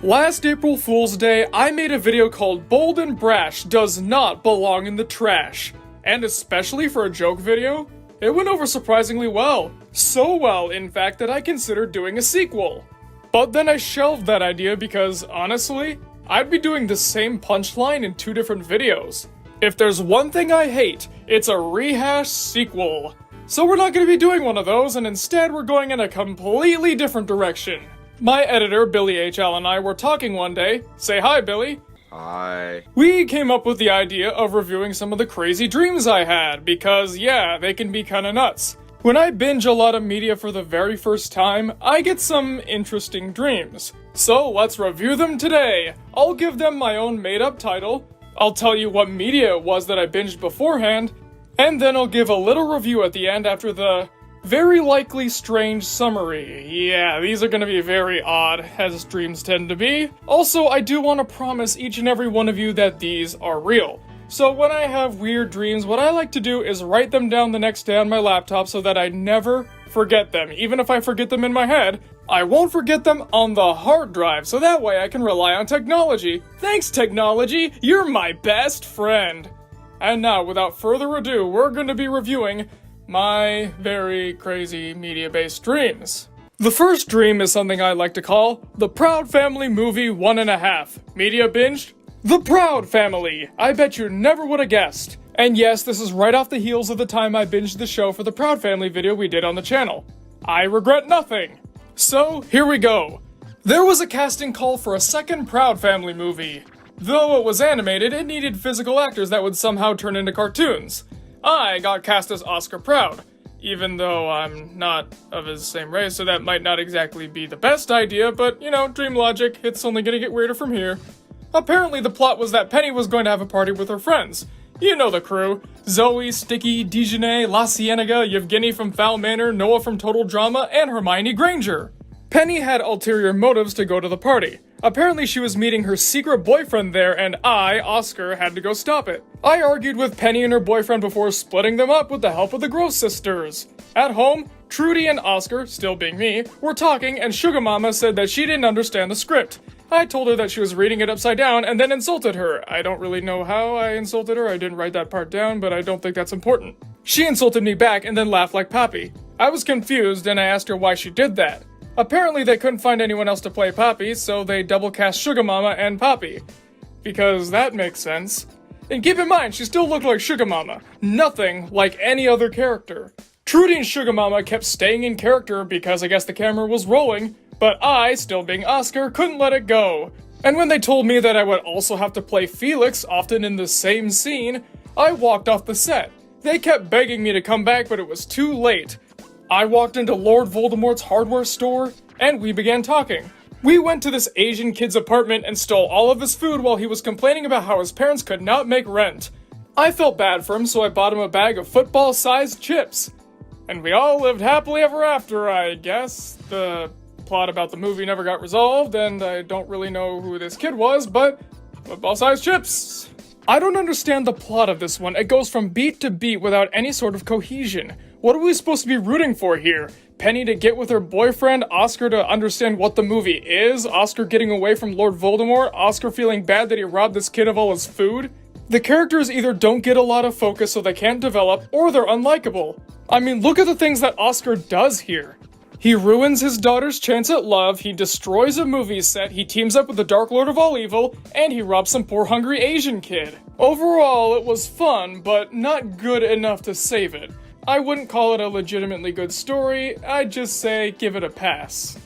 Last April Fool's Day, I made a video called Bold and Brash Does Not Belong in the Trash. And especially for a joke video, it went over surprisingly well. So well, in fact, that I considered doing a sequel. But then I shelved that idea because, honestly, I'd be doing the same punchline in two different videos. If there's one thing I hate, it's a rehash sequel. So we're not going to be doing one of those, and instead we're going in a completely different direction. My editor, Billy H. L. and I were talking one day. Say hi, Billy. Hi. We came up with the idea of reviewing some of the crazy dreams I had, because yeah, they can be kinda nuts. When I binge a lot of media for the very first time, I get some interesting dreams. So let's review them today. I'll give them my own made-up title, I'll tell you what media it was that I binged beforehand, and then I'll give a little review at the end after the very likely strange summary. Yeah, these are gonna be very odd, as dreams tend to be. Also, I do want to promise each and every one of you that these are real. So when I have weird dreams, what I like to do is write them down the next day on my laptop so that I never forget them. Even if I forget them in my head, I won't forget them on the hard drive, so that way I can rely on technology. Thanks, technology! You're my best friend! And now, without further ado, we're going to be reviewing my very crazy media-based dreams. The first dream is something I like to call the Proud Family Movie 1.5. Media binged? The Proud Family! I bet you never would have guessed. And yes, this is right off the heels of the time I binged the show for the Proud Family video we did on the channel. I regret nothing. So, here we go. There was a casting call for a second Proud Family movie. Though it was animated, it needed physical actors that would somehow turn into cartoons. I got cast as Oscar Proud, even though I'm not of his same race, so that might not exactly be the best idea, but, you know, dream logic, it's only gonna get weirder from here. Apparently the plot was that Penny was going to have a party with her friends. You know the crew. Zoe, Sticky, Dijonay, La Cienega, Yevgeny from Foul Manor, Noah from Total Drama, and Hermione Granger. Penny had ulterior motives to go to the party. Apparently she was meeting her secret boyfriend there, and I, Oscar, had to go stop it. I argued with Penny and her boyfriend before splitting them up with the help of the Gross sisters. At home, Trudy and Oscar, still being me, were talking, and Sugar Mama said that she didn't understand the script. I told her that she was reading it upside down and then insulted her. I don't really know how I insulted her, I didn't write that part down, but I don't think that's important. She insulted me back and then laughed like Poppy. I was confused and I asked her why she did that. Apparently they couldn't find anyone else to play Poppy, so they double cast Sugar Mama and Poppy. Because that makes sense. And keep in mind, she still looked like Sugar Mama. Nothing like any other character. Trudy and Sugar Mama kept staying in character because I guess the camera was rolling, but I, still being Oscar, couldn't let it go. And when they told me that I would also have to play Felix, often in the same scene, I walked off the set. They kept begging me to come back, but it was too late. I walked into Lord Voldemort's hardware store, and we began talking. We went to this Asian kid's apartment and stole all of his food while he was complaining about how his parents could not make rent. I felt bad for him, so I bought him a bag of football-sized chips. And we all lived happily ever after, I guess. The plot about the movie never got resolved, and I don't really know who this kid was, but football-sized chips. I don't understand the plot of this one. It goes from beat to beat without any sort of cohesion. What are we supposed to be rooting for here? Penny to get with her boyfriend, Oscar to understand what the movie is, Oscar getting away from Lord Voldemort, Oscar feeling bad that he robbed this kid of all his food? The characters either don't get a lot of focus so they can't develop, or they're unlikable. I mean, look at the things that Oscar does here. He ruins his daughter's chance at love, he destroys a movie set, he teams up with the Dark Lord of all evil, and he robs some poor hungry Asian kid. Overall, it was fun, but not good enough to save it. I wouldn't call it a legitimately good story, I'd just say give it a pass.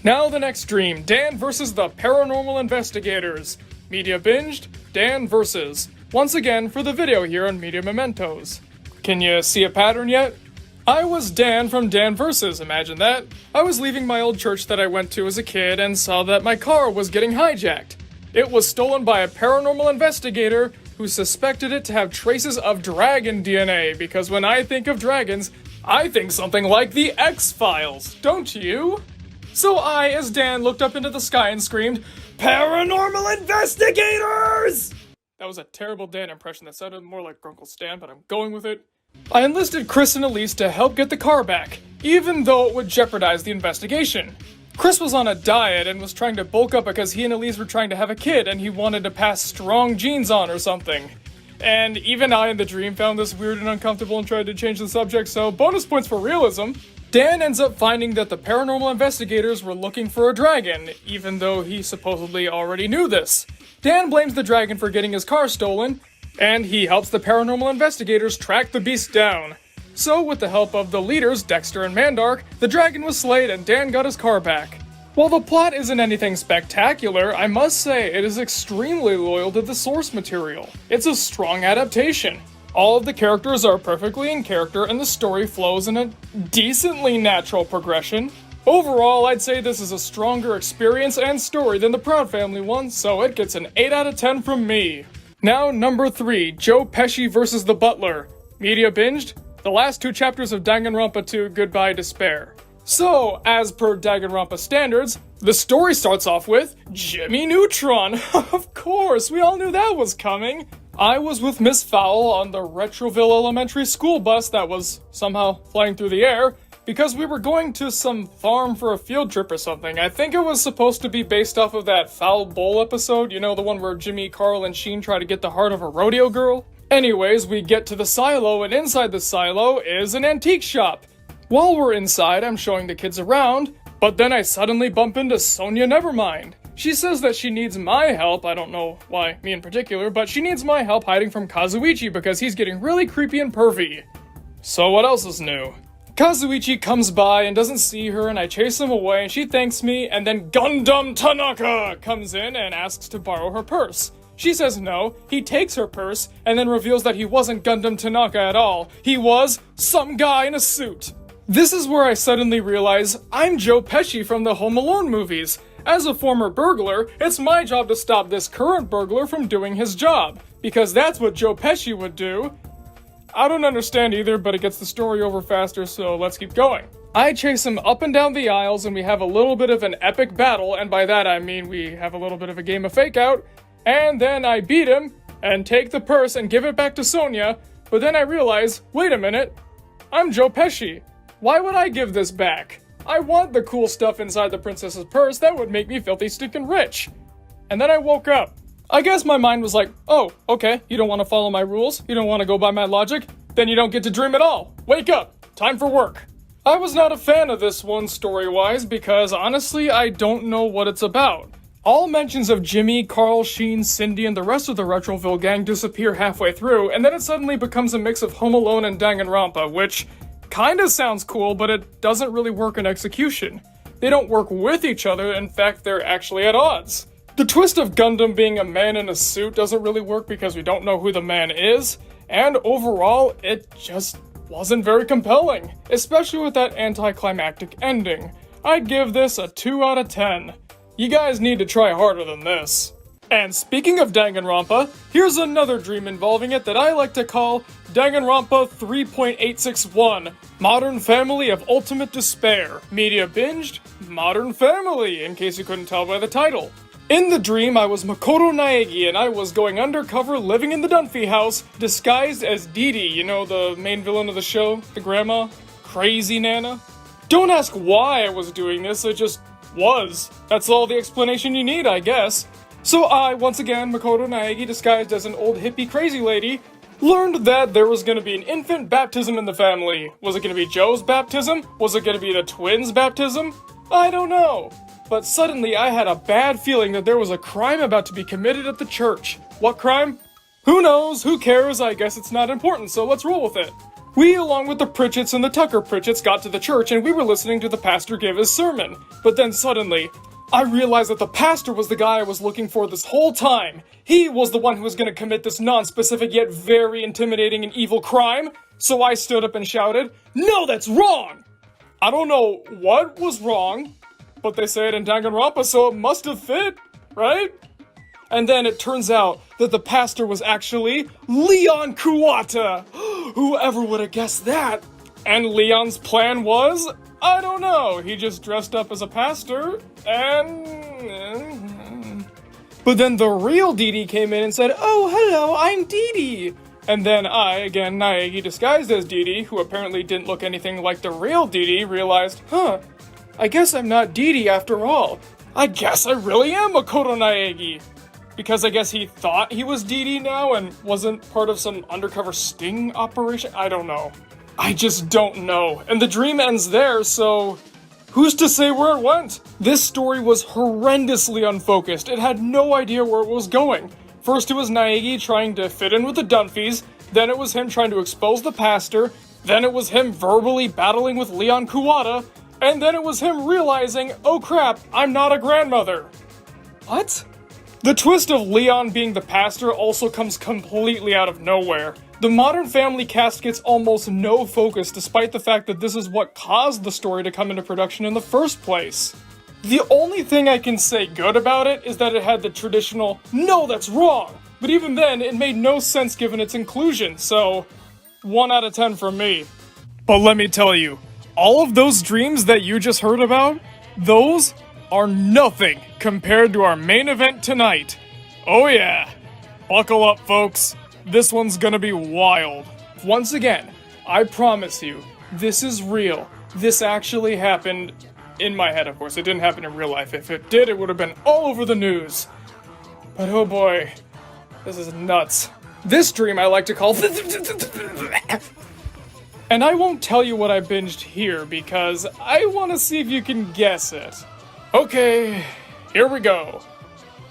Now the next dream, Dan versus the Paranormal Investigators. Media binged, Dan versus. Once again for the video here on Media Mementos. Can you see a pattern yet? I was Dan from Dan Versus, imagine that. I was leaving my old church that I went to as a kid and saw that my car was getting hijacked. It was stolen by a paranormal investigator who suspected it to have traces of dragon DNA, because when I think of dragons, I think something like the X-Files, don't you? So I, as Dan, looked up into the sky and screamed, "Paranormal Investigators!" That was a terrible Dan impression that sounded more like Grunkle Stan, but I'm going with it. I enlisted Chris and Elise to help get the car back, even though it would jeopardize the investigation. Chris was on a diet and was trying to bulk up because he and Elise were trying to have a kid and he wanted to pass strong genes on or something. And even I in the dream found this weird and uncomfortable and tried to change the subject, so bonus points for realism. Dan ends up finding that the paranormal investigators were looking for a dragon, even though he supposedly already knew this. Dan blames the dragon for getting his car stolen, and he helps the paranormal investigators track the beast down. So, with the help of the leaders, Dexter and Mandark, the dragon was slayed and Dan got his car back. While the plot isn't anything spectacular, I must say it is extremely loyal to the source material. It's a strong adaptation. All of the characters are perfectly in character and the story flows in a decently natural progression. Overall, I'd say this is a stronger experience and story than the Proud Family one, so it gets an 8 out of 10 from me. Now, number 3, Joe Pesci vs. the Butler. Media binged? The last 2 chapters of Danganronpa 2, Goodbye Despair. So, as per Danganronpa standards, the story starts off with Jimmy Neutron. Of course, we all knew that was coming. I was with Miss Fowl on the Retroville Elementary School bus that was somehow flying through the air because we were going to some farm for a field trip or something. I think it was supposed to be based off of that Foul Bowl episode, you know, the one where Jimmy, Carl, and Sheen try to get the heart of a rodeo girl? Anyways, we get to the silo, and inside the silo is an antique shop. While we're inside, I'm showing the kids around, but then I suddenly bump into Sonia Nevermind. She says that she needs my help, I don't know why me in particular, but she needs my help hiding from Kazuichi because he's getting really creepy and pervy. So what else is new? Kazuichi comes by and doesn't see her, and I chase him away, and she thanks me, and then Gundam Tanaka comes in and asks to borrow her purse. She says no, he takes her purse, and then reveals that he wasn't Gundam Tanaka at all. He was some guy in a suit. This is where I suddenly realize I'm Joe Pesci from the Home Alone movies. As a former burglar, it's my job to stop this current burglar from doing his job, because that's what Joe Pesci would do. I don't understand either, but it gets the story over faster, so let's keep going. I chase him up and down the aisles, and we have a little bit of an epic battle, and by that I mean we have a little bit of a game of fake out. And then I beat him, and take the purse and give it back to Sonia, but then I realize, wait a minute, I'm Joe Pesci. Why would I give this back? I want the cool stuff inside the princess's purse, that would make me filthy stinking rich. And then I woke up. I guess my mind was like, oh, okay, you don't want to follow my rules? You don't want to go by my logic? Then you don't get to dream at all. Wake up, time for work. I was not a fan of this one story-wise because honestly, I don't know what it's about. All mentions of Jimmy, Carl, Sheen, Cindy, and the rest of the Retroville gang disappear halfway through, and then it suddenly becomes a mix of Home Alone and Danganronpa, which kinda sounds cool, but it doesn't really work in execution. They don't work with each other, in fact, they're actually at odds. The twist of Gundam being a man in a suit doesn't really work because we don't know who the man is, and overall, it just wasn't very compelling, especially with that anticlimactic ending. I'd give this a 2 out of 10. You guys need to try harder than this. And speaking of Danganronpa, here's another dream involving it that I like to call Danganronpa 3.861, Modern Family of Ultimate Despair. Media binged, Modern Family, in case you couldn't tell by the title. In the dream, I was Makoto Naegi and I was going undercover living in the Dunphy house, disguised as Dee Dee, you know, the main villain of the show, the grandma, crazy Nana. Don't ask why I was doing this, it just was. That's all the explanation you need, I guess. So I, once again, Makoto Naegi, disguised as an old hippie crazy lady, learned that there was going to be an infant baptism in the family. Was it going to be Joe's baptism? Was it going to be the twins' baptism? I don't know. But suddenly I had a bad feeling that there was a crime about to be committed at the church. What crime? Who knows? Who cares? I guess it's not important, so let's roll with it. We, along with the Pritchett's and the Tucker Pritchett's, got to the church and we were listening to the pastor give his sermon. But then suddenly, I realized that the pastor was the guy I was looking for this whole time. He was the one who was going to commit this non-specific yet very intimidating and evil crime. So I stood up and shouted, "No, that's wrong!" I don't know what was wrong, but they say it in Danganronpa, so it must have fit, right? And then it turns out that the pastor was actually Leon Kuwata. Whoever would have guessed that? And Leon's plan was, I don't know, he just dressed up as a pastor, and... But then the real Dee Dee came in and said, "Oh, hello, I'm Dee Dee." And then I, again, Naegi disguised as Dee Dee, who apparently didn't look anything like the real Dee Dee, realized, I guess I'm not Dee Dee after all. I guess I really am Makoto Naegi. Because I guess he thought he was Dee Dee now and wasn't part of some undercover sting operation? I don't know. I just don't know. And the dream ends there, so who's to say where it went? This story was horrendously unfocused. It had no idea where it was going. First it was Naegi trying to fit in with the Dunphys, then it was him trying to expose the pastor, then it was him verbally battling with Leon Kuwata, and then it was him realizing, oh crap, I'm not a grandmother. What? The twist of Leon being the pastor also comes completely out of nowhere. The Modern Family cast gets almost no focus despite the fact that this is what caused the story to come into production in the first place. The only thing I can say good about it is that it had the traditional, no, that's wrong! But even then, it made no sense given its inclusion, so 1 out of 10 from me. But let me tell you, all of those dreams that you just heard about, those are nothing compared to our main event tonight. Oh yeah, buckle up folks, this one's gonna be wild. Once again, I promise you, this is real. This actually happened in my head, of course. It didn't happen in real life. If it did, it would have been all over the news. But oh boy, this is nuts. This dream I like to call and I won't tell you what I binged here because I want to see if you can guess it. Okay, here we go.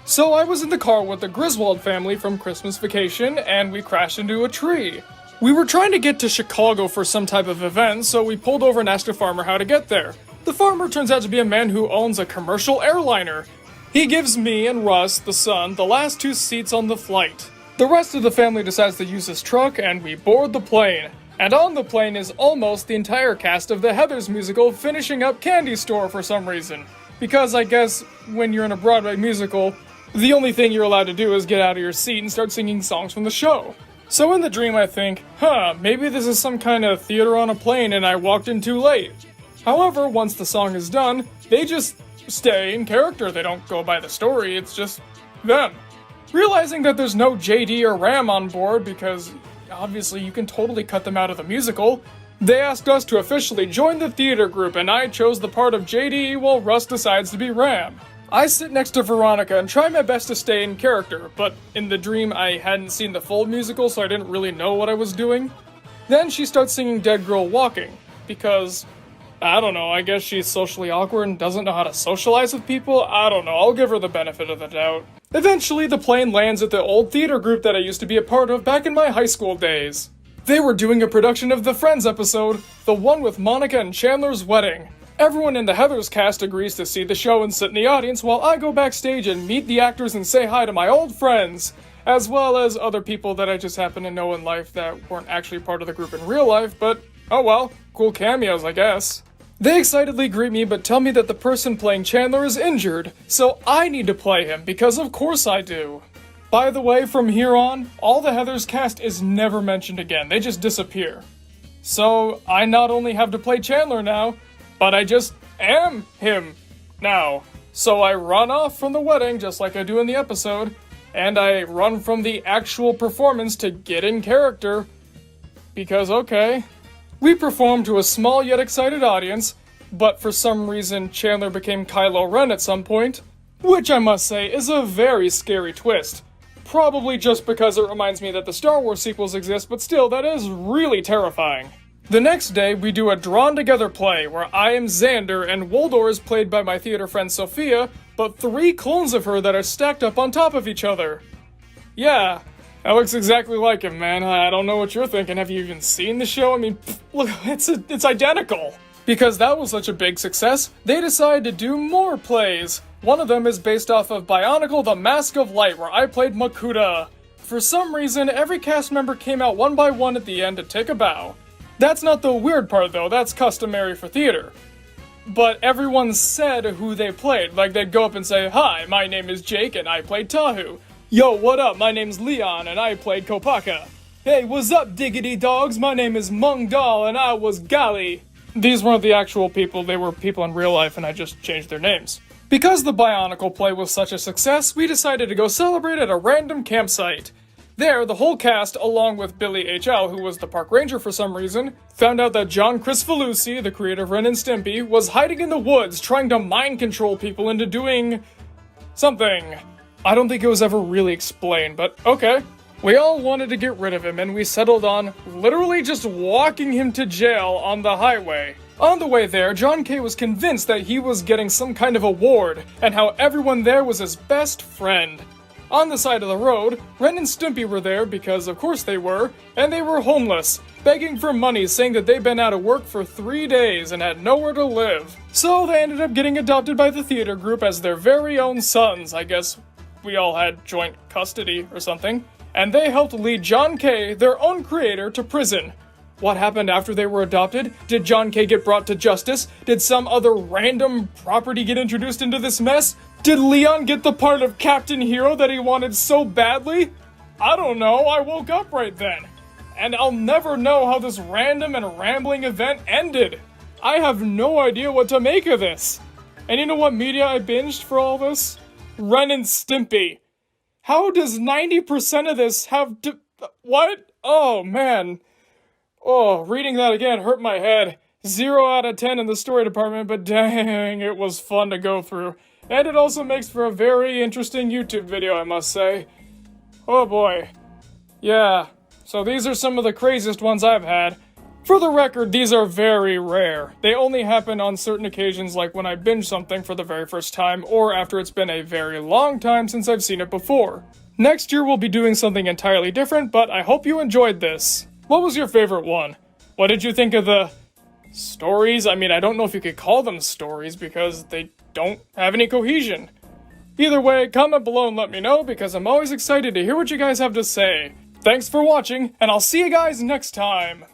So I was in the car with the Griswold family from Christmas vacation and we crashed into a tree. We were trying to get to Chicago for some type of event, so we pulled over and asked a farmer how to get there. The farmer turns out to be a man who owns a commercial airliner. He gives me and Russ, the son, the last 2 seats on the flight. The rest of the family decides to use his truck and we board the plane. And on the plane is almost the entire cast of the Heathers musical finishing up Candy Store for some reason. Because I guess when you're in a Broadway musical, the only thing you're allowed to do is get out of your seat and start singing songs from the show. So in the dream I think, maybe this is some kind of theater on a plane and I walked in too late. However, once the song is done, they just stay in character. They don't go by the story, it's just them. Realizing that there's no JD or Ram on board because obviously you can totally cut them out of the musical, they asked us to officially join the theater group and I chose the part of JD while Russ decides to be Ram. I sit next to Veronica and try my best to stay in character, but in the dream I hadn't seen the full musical so I didn't really know what I was doing. Then she starts singing Dead Girl Walking, because, I don't know, I guess she's socially awkward and doesn't know how to socialize with people. I don't know, I'll give her the benefit of the doubt. Eventually, the plane lands at the old theater group that I used to be a part of back in my high school days. They were doing a production of the Friends episode, the one with Monica and Chandler's wedding. Everyone in the Heathers cast agrees to see the show and sit in the audience while I go backstage and meet the actors and say hi to my old friends, as well as other people that I just happen to know in life that weren't actually part of the group in real life, but oh well, cool cameos I guess. They excitedly greet me but tell me that the person playing Chandler is injured, so I need to play him because of course I do. By the way, from here on, all the Heathers cast is never mentioned again, they just disappear. So I not only have to play Chandler now, but I just am him now. So I run off from the wedding just like I do in the episode, and I run from the actual performance to get in character. Because okay. We performed to a small yet excited audience, but for some reason Chandler became Kylo Ren at some point, which I must say is a very scary twist. Probably just because it reminds me that the Star Wars sequels exist, but still, that is really terrifying. The next day, we do a drawn-together play where I am Xander and Woldor is played by my theater friend Sophia, but 3 clones of her that are stacked up on top of each other. Yeah, that looks exactly like him, man. I don't know what you're thinking. Have you even seen the show? I mean, look, it's identical. Because that was such a big success, they decided to do more plays. One of them is based off of Bionicle the Mask of Light, where I played Makuta. For some reason, every cast member came out one by one at the end to take a bow. That's not the weird part though, that's customary for theater. But everyone said who they played, like they'd go up and say, "Hi, my name is Jake and I played Tahu. Yo, what up, my name's Leon and I played Kopaka. Hey, what's up, diggity dogs, my name is Mung Dal and I was Gali." These weren't the actual people, they were people in real life and I just changed their names. Because the Bionicle play was such a success, we decided to go celebrate at a random campsite. There, the whole cast, along with Billy H.L., who was the park ranger for some reason, found out that John Kricfalusi, the creator of Ren and Stimpy, was hiding in the woods trying to mind control people into doing something. I don't think it was ever really explained, but okay. We all wanted to get rid of him, and we settled on literally just walking him to jail on the highway. On the way there, John K. was convinced that he was getting some kind of award, and how everyone there was his best friend. On the side of the road, Ren and Stimpy were there because of course they were, and they were homeless, begging for money, saying that they'd been out of work for 3 days and had nowhere to live. So they ended up getting adopted by the theater group as their very own sons. I guess we all had joint custody or something. And they helped lead John K., their own creator, to prison. What happened after they were adopted? Did John K. get brought to justice? Did some other random property get introduced into this mess? Did Leon get the part of Captain Hero that he wanted so badly? I don't know, I woke up right then. And I'll never know how this random and rambling event ended. I have no idea what to make of this. And you know what media I binged for all this? Ren and Stimpy. How does 90% of this have to... What? Oh, man. Oh, reading that again hurt my head. 0 out of 10 in the story department, but dang, it was fun to go through. And it also makes for a very interesting YouTube video, I must say. Oh boy. Yeah, so these are some of the craziest ones I've had. For the record, these are very rare. They only happen on certain occasions, like when I binge something for the very first time, or after it's been a very long time since I've seen it before. Next year we'll be doing something entirely different, but I hope you enjoyed this. What was your favorite one? What did you think of the stories? I mean, I don't know if you could call them stories because they don't have any cohesion. Either way, comment below and let me know because I'm always excited to hear what you guys have to say. Thanks for watching, and I'll see you guys next time!